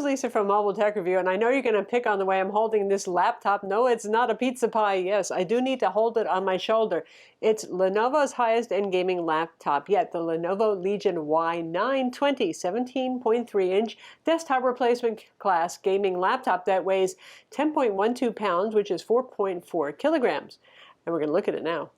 Lisa from Mobile Tech Review, and I know you're going to pick on the way I'm holding this laptop. No, it's not a pizza pie. Yes, I do need to hold it on my shoulder. It's Lenovo's highest-end gaming laptop yet, the Lenovo Legion Y920 17.3-inch desktop replacement class gaming laptop that weighs 10.12 pounds, which is 4.4 kilograms. And we're going to look at it now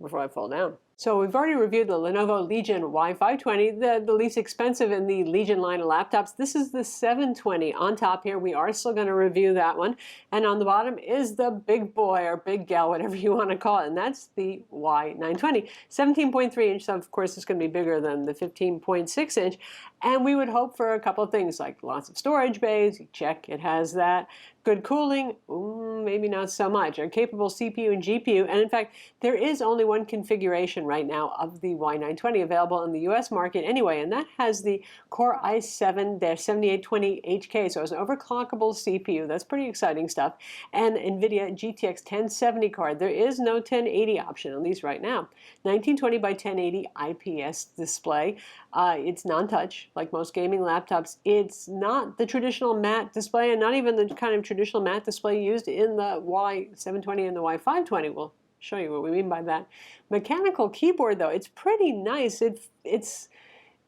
before I fall down. So we've already reviewed the Lenovo Legion Y520, the least expensive in the Legion line of laptops. This is the 720 on top here. We are still going to review that one. And on the bottom is the big boy or big gal, whatever you want to call it. And that's the Y920. 17.3-inch, so of course it's going to be bigger than the 15.6-inch. And we would hope for a couple of things like lots of storage bays. Check, it has that. Good cooling, maybe not so much. A capable CPU and GPU. And in fact, there is only one configuration right now of the Y920 available in the US market anyway, and that has the Core i7-7820HK, so it's an overclockable CPU. That's pretty exciting stuff. And NVIDIA GTX 1070 card. There is no 1080 option, at least right now. 1920 by 1080 IPS display. It's non-touch, like most gaming laptops. It's not the traditional matte display, and not even the kind of traditional matte display used in the Y720 and the Y520. We'll show you what we mean by that. Mechanical keyboard, though, it's pretty nice.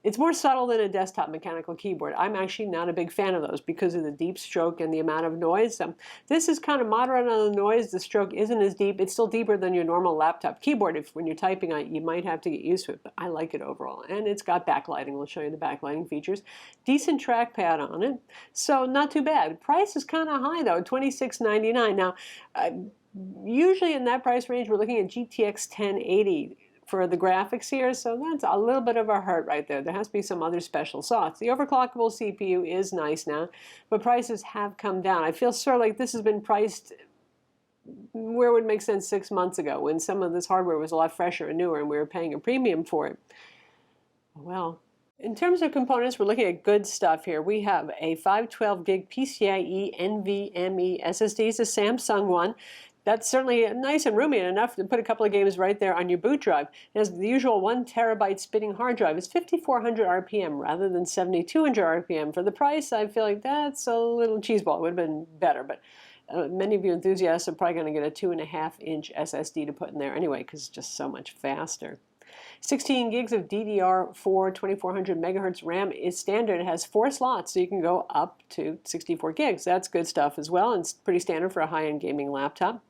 It's more subtle than a desktop mechanical keyboard. I'm actually not a big fan of those because of the deep stroke and the amount of noise. This is kind of moderate on the noise. The stroke isn't as deep. It's still deeper than your normal laptop keyboard. When you're typing on it, you might have to get used to it, but I like it overall. And it's got backlighting. We'll show you the backlighting features. Decent trackpad on it, so not too bad. Price is kind of high, though, $26.99. Now, usually in that price range, we're looking at GTX 1080 for the graphics here, so that's a little bit of a hurt right there. There has to be some other special sauce. The overclockable CPU is nice now, but prices have come down. I feel sort of like this has been priced where it would make sense 6 months ago, when some of this hardware was a lot fresher and newer and we were paying a premium for it. Well, in terms of components, we're looking at good stuff here. We have a 512 gig PCIe NVMe SSD. It's a Samsung one. That's certainly nice and roomy and enough to put a couple of games right there on your boot drive. It has the usual 1 terabyte spinning hard drive. It's 5,400 RPM rather than 7,200 RPM. For the price, I feel like that's a little cheeseball. It would have been better, but many of you enthusiasts are probably going to get a 2.5-inch SSD to put in there anyway, because it's just so much faster. 16 gigs of DDR4 2400 megahertz RAM is standard. It has 4 slots, so you can go up to 64 gigs. That's good stuff as well, and it's pretty standard for a high-end gaming laptop.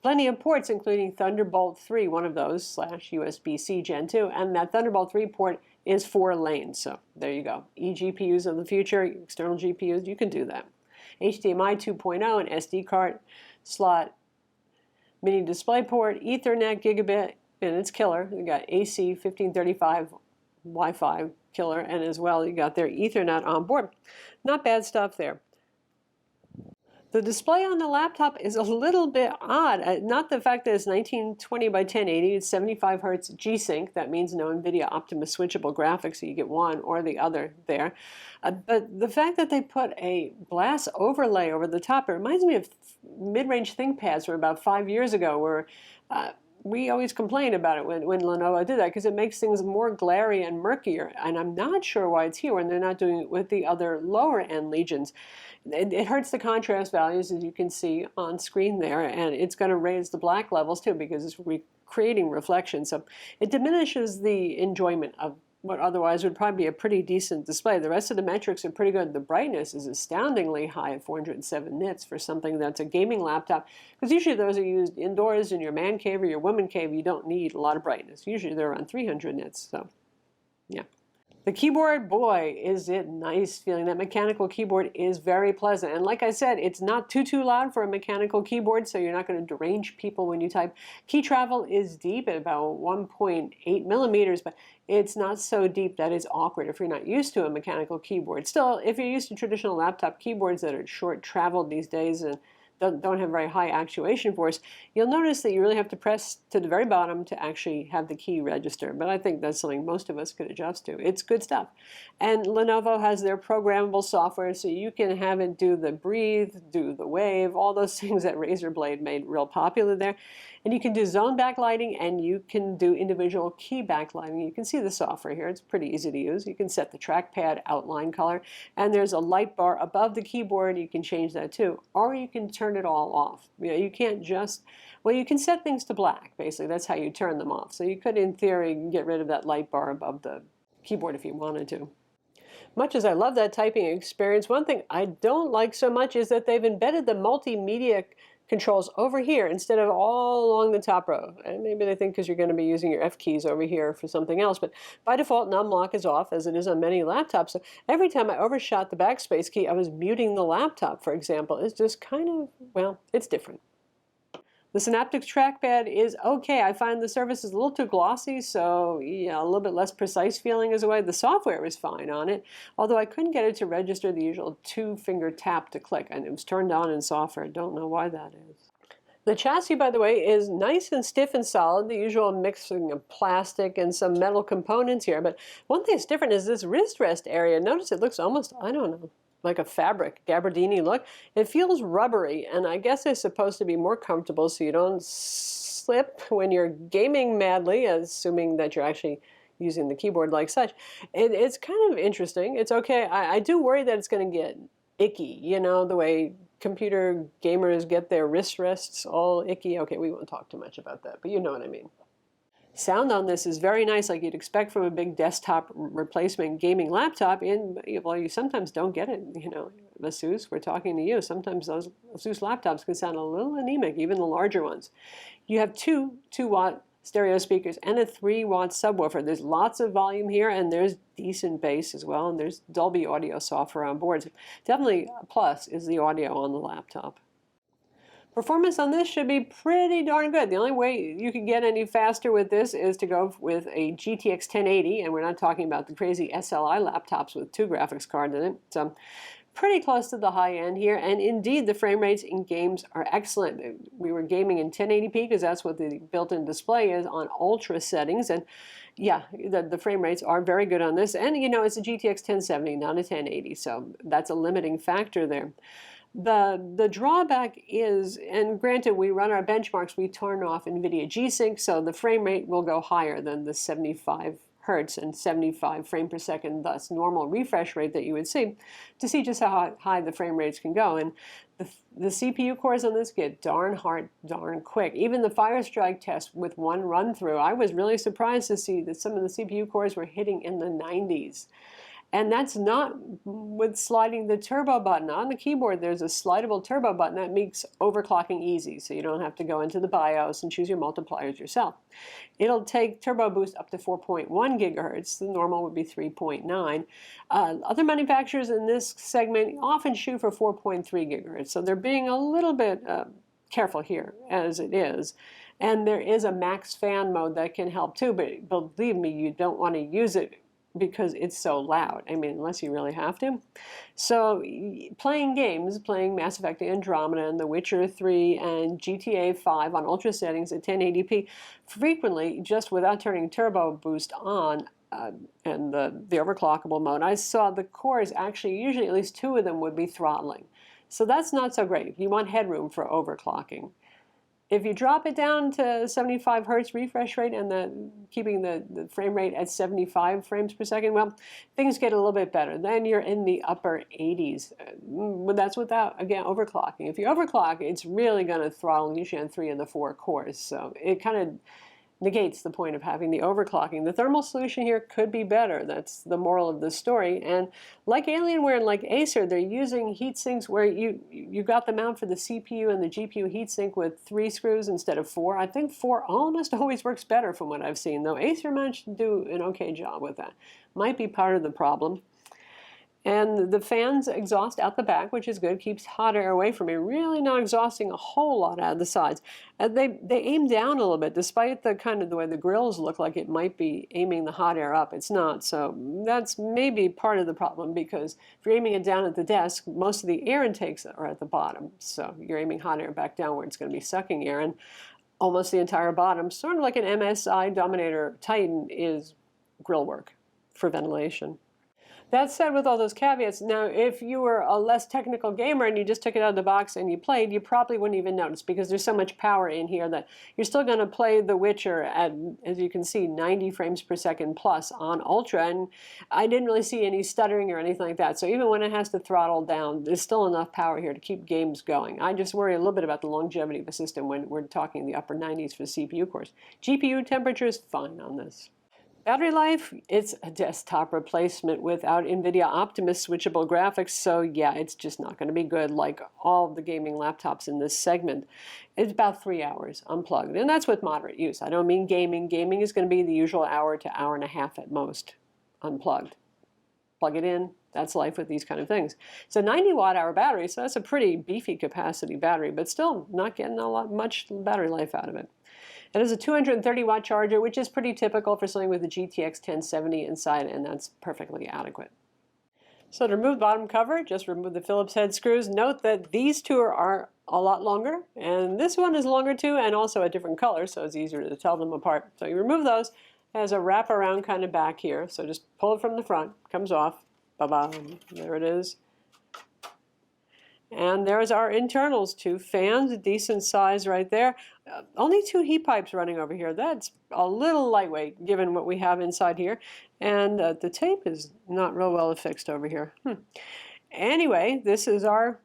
Plenty of ports, including Thunderbolt 3, one of those, / USB-C Gen 2, and that Thunderbolt 3 port is 4 lanes, so there you go. eGPUs of the future, external GPUs, you can do that. HDMI 2.0, an SD card slot, mini display port, Ethernet, gigabit, and it's killer. You got AC 1535 Wi-Fi killer, and as well you got their Ethernet on board. Not bad stuff there. The display on the laptop is a little bit odd. Not the fact that it's 1920 by 1080, it's 75 Hz G-Sync. That means no NVIDIA Optimus switchable graphics, so you get one or the other there. But the fact that they put a glass overlay over the top, it reminds me of mid-range ThinkPads from about 5 years ago, where we always complained about it when Lenovo did that, because it makes things more glary and murkier. And I'm not sure why it's here when they're not doing it with the other lower-end Legions. It hurts the contrast values, as you can see on screen there, and it's going to raise the black levels too, because it's creating reflection. So it diminishes the enjoyment of what otherwise would probably be a pretty decent display. The rest of the metrics are pretty good. The brightness is astoundingly high at 407 nits for something that's a gaming laptop, because usually those are used indoors in your man cave or your woman cave. You don't need a lot of brightness. Usually they're around 300 nits, so yeah. The keyboard, boy, is it nice feeling. That mechanical keyboard is very pleasant. And like I said, it's not too loud for a mechanical keyboard, so you're not going to derange people when you type. Key travel is deep at about 1.8 millimeters, but it's not so deep that it's awkward if you're not used to a mechanical keyboard. Still, if you're used to traditional laptop keyboards that are short traveled these days and don't have very high actuation force, you'll notice that you really have to press to the very bottom to actually have the key register. But I think that's something most of us could adjust to. It's good stuff. And Lenovo has their programmable software, so you can have it do the breathe, do the wave, all those things that Razor Blade made real popular there. And you can do zone backlighting and you can do individual key backlighting. You can see the software here. It's pretty easy to use. You can set the trackpad outline color, and there's a light bar above the keyboard. You can change that too, or you can turn it all off. You know, you can't just, well, you can set things to black, basically. That's how you turn them off. So you could, in theory, get rid of that light bar above the keyboard if you wanted to. Much as I love that typing experience, one thing I don't like so much is that they've embedded the multimedia controls over here instead of all along the top row. And maybe they think because you're going to be using your F keys over here for something else, but by default num lock is off, as it is on many laptops. So every time I overshot the backspace key, I was muting the laptop, for example. It's just kind of, well, it's different. The Synaptics trackpad is okay. I find the surface is a little too glossy, so yeah, a little bit less precise feeling is away. The software was fine on it, although I couldn't get it to register the usual 2-finger tap to click, and it was turned on in software. I don't know why that is. The chassis, by the way, is nice and stiff and solid, the usual mixing of plastic and some metal components here. But one thing that's different is this wrist rest area. Notice it looks almost, I don't know, like a fabric, gabardini look. It feels rubbery, and I guess it's supposed to be more comfortable so you don't slip when you're gaming madly, assuming that you're actually using the keyboard like such. It's kind of interesting. It's okay. I do worry that it's going to get icky, you know, the way computer gamers get their wrist rests all icky. Okay, we won't talk too much about that, but you know what I mean. Sound on this is very nice, like you'd expect from a big desktop replacement gaming laptop, and well, you sometimes don't get it, you know. Asus, we're talking to you. Sometimes those Asus laptops can sound a little anemic, even the larger ones. You have two 2-watt stereo speakers and a 3-watt subwoofer. There's lots of volume here, and there's decent bass as well, and there's Dolby audio software on board. So definitely a plus is the audio on the laptop. Performance on this should be pretty darn good. The only way you can get any faster with this is to go with a GTX 1080, and we're not talking about the crazy SLI laptops with 2 graphics cards in it. So pretty close to the high end here, and indeed the frame rates in games are excellent. We were gaming in 1080p because that's what the built-in display is on ultra settings, and yeah, the frame rates are very good on this. And you know, it's a GTX 1070, not a 1080, so that's a limiting factor there. The drawback is, and granted we run our benchmarks, we turn off NVIDIA G-Sync, so the frame rate will go higher than the 75 hertz and 75 frame per second, thus normal refresh rate that you would see, to see just how high the frame rates can go. And the CPU cores on this get darn hard, darn quick. Even the Firestrike test with one run through, I was really surprised to see that some of the CPU cores were hitting in the 90s. And that's not with sliding the turbo button. On the keyboard, there's a slidable turbo button that makes overclocking easy, so you don't have to go into the BIOS and choose your multipliers yourself. It'll take turbo boost up to 4.1 gigahertz. The normal would be 3.9. Other manufacturers in this segment often shoot for 4.3 gigahertz, so they're being a little bit careful here, as it is. And there is a max fan mode that can help too, but believe me, you don't want to use it because it's so loud. I mean, unless you really have to. So playing games, playing Mass Effect Andromeda and The Witcher 3 and GTA 5 on ultra settings at 1080p, frequently, just without turning turbo boost on and the overclockable mode, I saw the cores actually, usually at least 2 of them would be throttling. So that's not so great. You want headroom for overclocking. If you drop it down to 75 hertz refresh rate and keeping the frame rate at 75 frames per second, well, things get a little bit better. Then you're in the upper 80s. That's without, again, overclocking. If you overclock, it's really going to throttle usually on 3 of the 4 cores. So it kind of negates the point of having the overclocking. The thermal solution here could be better. That's the moral of the story. And like Alienware and like Acer, they're using heat sinks where you got the mount for the CPU and the GPU heatsink with 3 screws instead of 4. I think 4 almost always works better from what I've seen, though Acer managed to do an okay job with that. Might be part of the problem. And the fans exhaust out the back, which is good, keeps hot air away from me, really not exhausting a whole lot out of the sides. They aim down a little bit, despite the way the grills look like it might be aiming the hot air up. It's not, so that's maybe part of the problem, because if you're aiming it down at the desk, most of the air intakes are at the bottom, so you're aiming hot air back down where it's going to be sucking air, and almost the entire bottom, sort of like an MSI Dominator Titan, is grill work for ventilation. That said, with all those caveats, now if you were a less technical gamer and you just took it out of the box and you played, you probably wouldn't even notice because there's so much power in here that you're still going to play The Witcher at, as you can see, 90 frames per second plus on Ultra, and I didn't really see any stuttering or anything like that. So even when it has to throttle down, there's still enough power here to keep games going. I just worry a little bit about the longevity of the system when we're talking the upper 90s for CPU cores. GPU temperature is fine on this. Battery life, it's a desktop replacement without NVIDIA Optimus switchable graphics, so yeah, it's just not going to be good like all the gaming laptops in this segment. It's about 3 hours unplugged, and that's with moderate use. I don't mean gaming. Gaming is going to be the usual hour to hour and a half at most unplugged. Plug it in, that's life with these kind of things. It's a 90 watt-hour battery, so that's a pretty beefy capacity battery, but still not getting much battery life out of it. It has a 230 watt charger, which is pretty typical for something with a GTX 1070 inside, and that's perfectly adequate. So to remove the bottom cover, just remove the Phillips head screws. Note that these two are a lot longer, and this one is longer too, and also a different color, so it's easier to tell them apart. So you remove those. It has a wraparound kind of back here, so just pull it from the front, comes off, ba-bam, there it is. And there's our internals, 2 fans, decent size right there. Only 2 heat pipes running over here. That's a little lightweight given what we have inside here. And the tape is not real well affixed over here. Anyway, this is our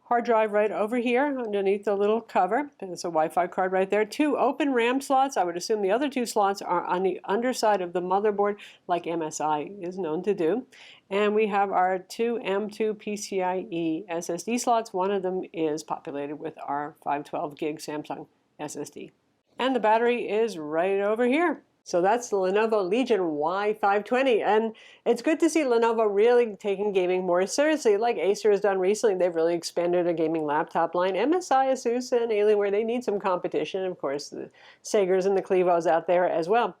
hard drive right over here underneath the little cover. There's a Wi-Fi card right there. 2 open RAM slots. I would assume the other 2 slots are on the underside of the motherboard like MSI is known to do. And we have our 2 M2 PCIe SSD slots. One of them is populated with our 512 gig Samsung SSD. And the battery is right over here. So that's the Lenovo Legion Y920, and it's good to see Lenovo really taking gaming more seriously, like Acer has done recently. They've really expanded a gaming laptop line. MSI, Asus, and Alienware, they need some competition. Of course, the Sagers and the Clevos out there as well.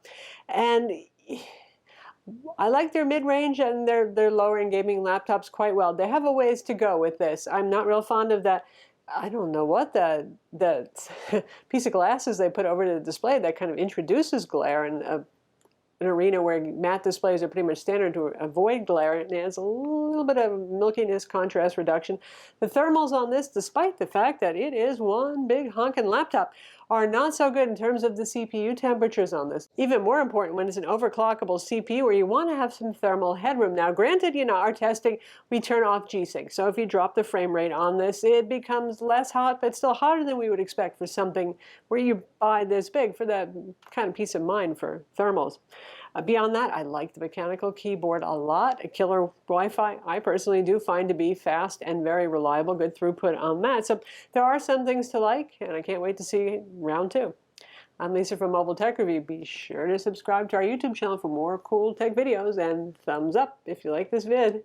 And I like their mid-range and their lower-end gaming laptops quite well. They have a ways to go with this. I'm not real fond of that. I don't know what the piece of glass is they put over the display that kind of introduces glare in an arena where matte displays are pretty much standard to avoid glare. It adds a little bit of milkiness, contrast reduction. The thermals on this, despite the fact that it is one big honking laptop, are not so good in terms of the CPU temperatures on this. Even more important when it's an overclockable CPU where you want to have some thermal headroom. Now granted, our testing, we turn off G-Sync. So if you drop the frame rate on this, it becomes less hot, but still hotter than we would expect for something where you buy this big for that kind of peace of mind for thermals. Beyond that, I like the mechanical keyboard a lot. A killer Wi-Fi, I personally do find to be fast and very reliable, good throughput on that. So there are some things to like, and I can't wait to see round 2. I'm Lisa from Mobile Tech Review. Be sure to subscribe to our YouTube channel for more cool tech videos, and thumbs up if you like this vid.